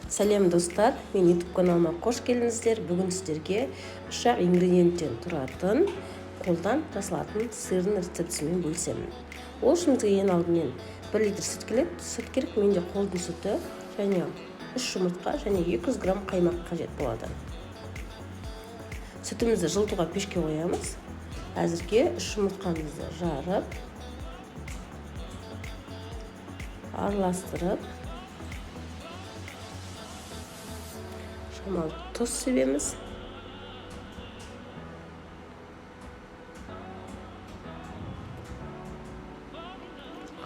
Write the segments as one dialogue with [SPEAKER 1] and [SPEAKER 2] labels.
[SPEAKER 1] Сәлем достар, мен YouTube каналыма қош келдіңіздер. Бүгін сіздерге 3 ингредиенттен тұратын қолдан жасалатын сырдың рецептісімен бөлісемін. Ол үшін бізге ең алдымен 1 литр сүт керек. Менде қолдың сүті және 3 жұмыртқа және 200 грамм қаймақ қажет болады. Сүтімізді жылытуға пешке қоямыз. Әзірге 3 жұмыртқамызды жарып, араластырып, шамалы тұз себеміз.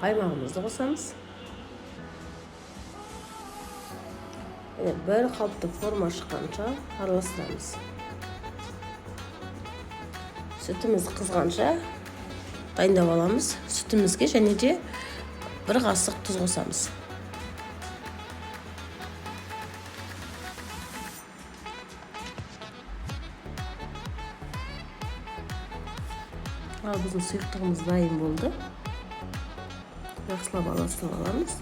[SPEAKER 1] Қаймағымызды қосамыз. Бір қалыпты форма шыққанша араластырамыз. Сүтіміз қызғанша дайындап аламыз. Сүтімізге және де 1 қасық тұз қосамыз. Ал біздің сұйықтығымыз дайын болды. Жақсылап араластырып аламыз.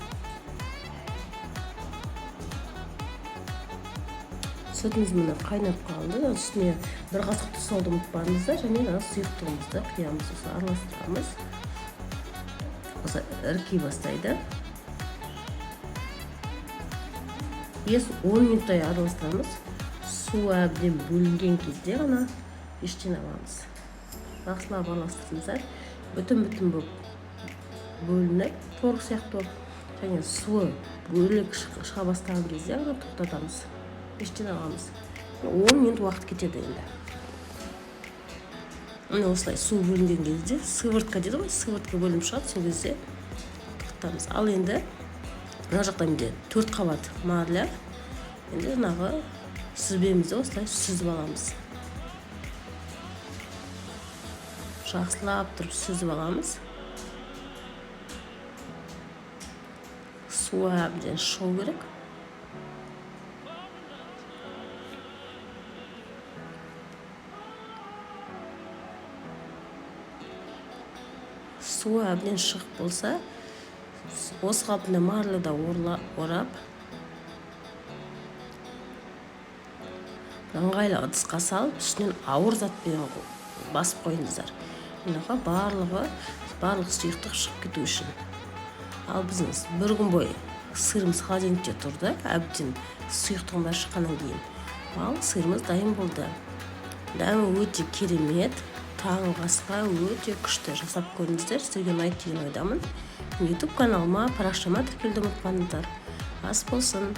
[SPEAKER 1] Сүтіміз міне қайнап қалды. Үстіне 1 қасық тұз салуды ұмытпаңыздар, және сұйықтығымызды құямыз, араластырамыз. Осы іркей бастайды. 5-10 минуттай араластырамыз. Су әбден бөлінген кезде ғана пештен аламыз. Жақсылап араластырыңыздар. Бүтін болып бөлініп, торық сияқты және суы бөлек шыға бастаған кезде ғана тоқтатамыз. Пештен аламыз. 10 минут уақыт кетеді енді. Осылай су бөлінген кезде сыворотка дейді ғой, сыворотка бөлініп шығады, сол кезде тоқтатамыз. Ал енді мына жақта менде 4 қабат марля. Енді жаңағы сүзбемізді осылай сүзіп аламыз. Жақсылап тұрып сүзіп аламыз. Суы әбден шығу керек. Суы әбден шығып болса, осы қалпында марлыда орап, ыңғайлы ыдысқа салып, үстінен ауыр затпен басып қойыңыздар. Барлық сұйықтық шығып кету үшін. Ал біздің 1 күн бойы сырымыз холодильникте тұрды, әбден сұйықтығында шыққаннан кейін. Ал сырымыз дайын болды. Дәмі өте керемет, таңғы асқа өте күшті. Жасап көріңіздер, сіздерге ұнайды деген ойдамын. YouTube каналыма, парақшама тіркелуді ұмытпаңыздар. Ас болсын.